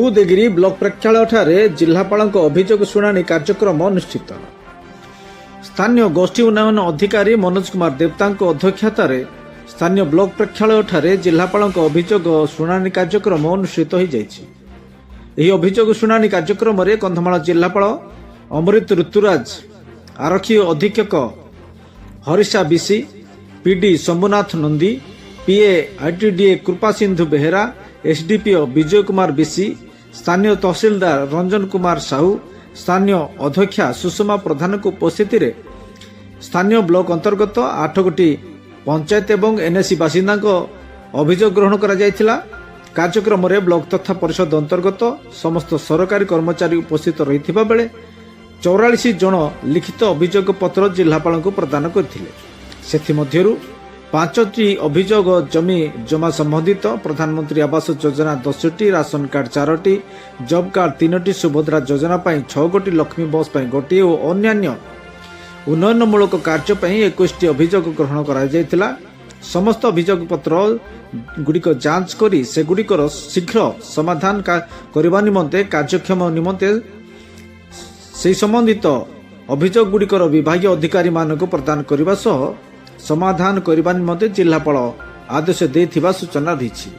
Udayagiri block प्रेक्षालय जिलापाल अभियोग शुणाणी कार्यक्रम अनुष्ठित। स्थानीय गोष्ठी उन्नयन अधिकारी मनोज कुमार देवता अध्यक्षतार स्थानीय ब्लॉक प्रेक्षालय जिलापाल अभियोग शुणाणी कार्यक्रम अनुष्ठित हो जाइछि। ଏହି ଅଭିଯୋଗ ଶୁଣାଣି କାର୍ଯ୍ୟକ୍ରମରେ କନ୍ଧମାଳ ଜିଲ୍ଲାପାଳ ଅମୃତ ଋତୁରାଜ, ଆରକ୍ଷୀ ଅଧୀକ୍ଷକ Harisha Bishi, PD Shambhunath Nandi, PA ITDA Kripasindhu Behera, SDPO Bijay Kumar Bishi, ସ୍ଥାନୀୟ ତହସିଲଦାର ରଞ୍ଜନ କୁମାର ସାହୁ, ସ୍ଥାନୀୟ ଅଧ୍ୟକ୍ଷା ସୁଷମା ପ୍ରଧାନଙ୍କ ଉପସ୍ଥିତିରେ ସ୍ଥାନୀୟ ବ୍ଲକ ଅନ୍ତର୍ଗତ 8 ଗୋଟି ପଞ୍ଚାୟତ ଏବଂ ଏନଏସି ବାସିନ୍ଦାଙ୍କ ଅଭିଯୋଗ ଗ୍ରହଣ କରାଯାଇଥିଲା। କାର୍ଯ୍ୟକ୍ରମରେ ବ୍ଲକ ତଥା ପରିଷଦ ଅନ୍ତର୍ଗତ ସମସ୍ତ ସରକାରୀ କର୍ମଚାରୀ ଉପସ୍ଥିତ ରହିଥିବା ବେଳେ 44 ଜଣ ଲିଖିତ ଅଭିଯୋଗ ପତ୍ର ଜିଲ୍ଲାପାଳଙ୍କୁ ପ୍ରଦାନ କରିଥିଲେ। ସେଥିମଧ୍ୟରୁ 5ଟି ଅଭିଯୋଗ ଜମି ଜମା ସମ୍ବନ୍ଧିତ, ପ୍ରଧାନମନ୍ତ୍ରୀ ଆବାସ ଯୋଜନା 10ଟି, ରାସନ କାର୍ଡ 4ଟି, ଜବ୍ କାର୍ଡ 3ଟି, ସୁଭଦ୍ରା ଯୋଜନା ପାଇଁ 6 ଗୋଟି, ଲକ୍ଷ୍ମୀ ବସ୍ ପାଇଁ ଗୋଟିଏ ଓ ଅନ୍ୟାନ୍ୟ ଉନ୍ନୟନମୂଳକ କାର୍ଯ୍ୟ ପାଇଁ 21ଟି ଅଭିଯୋଗ ଗ୍ରହଣ କରାଯାଇଥିଲା। ସମସ୍ତ ଅଭିଯୋଗ ପତ୍ର ଗୁଡ଼ିକ ଯାଞ୍ଚ କରି ସେଗୁଡ଼ିକର ଶୀଘ୍ର ସମାଧାନ କରିବା ନିମନ୍ତେ କାର୍ଯ୍ୟକ୍ଷମ ନିମନ୍ତେ ସେହି ସମ୍ବନ୍ଧିତ ଅଭିଯୋଗ ଗୁଡ଼ିକର ବିଭାଗୀୟ ଅଧିକାରୀମାନଙ୍କୁ ପ୍ରଦାନ କରିବା ସହ ସମାଧାନ କରିବା ନିମନ୍ତେ ଜିଲ୍ଲାପାଳ ଆଦେଶ ଦେଇଥିବା ସୂଚନା ରହିଛି।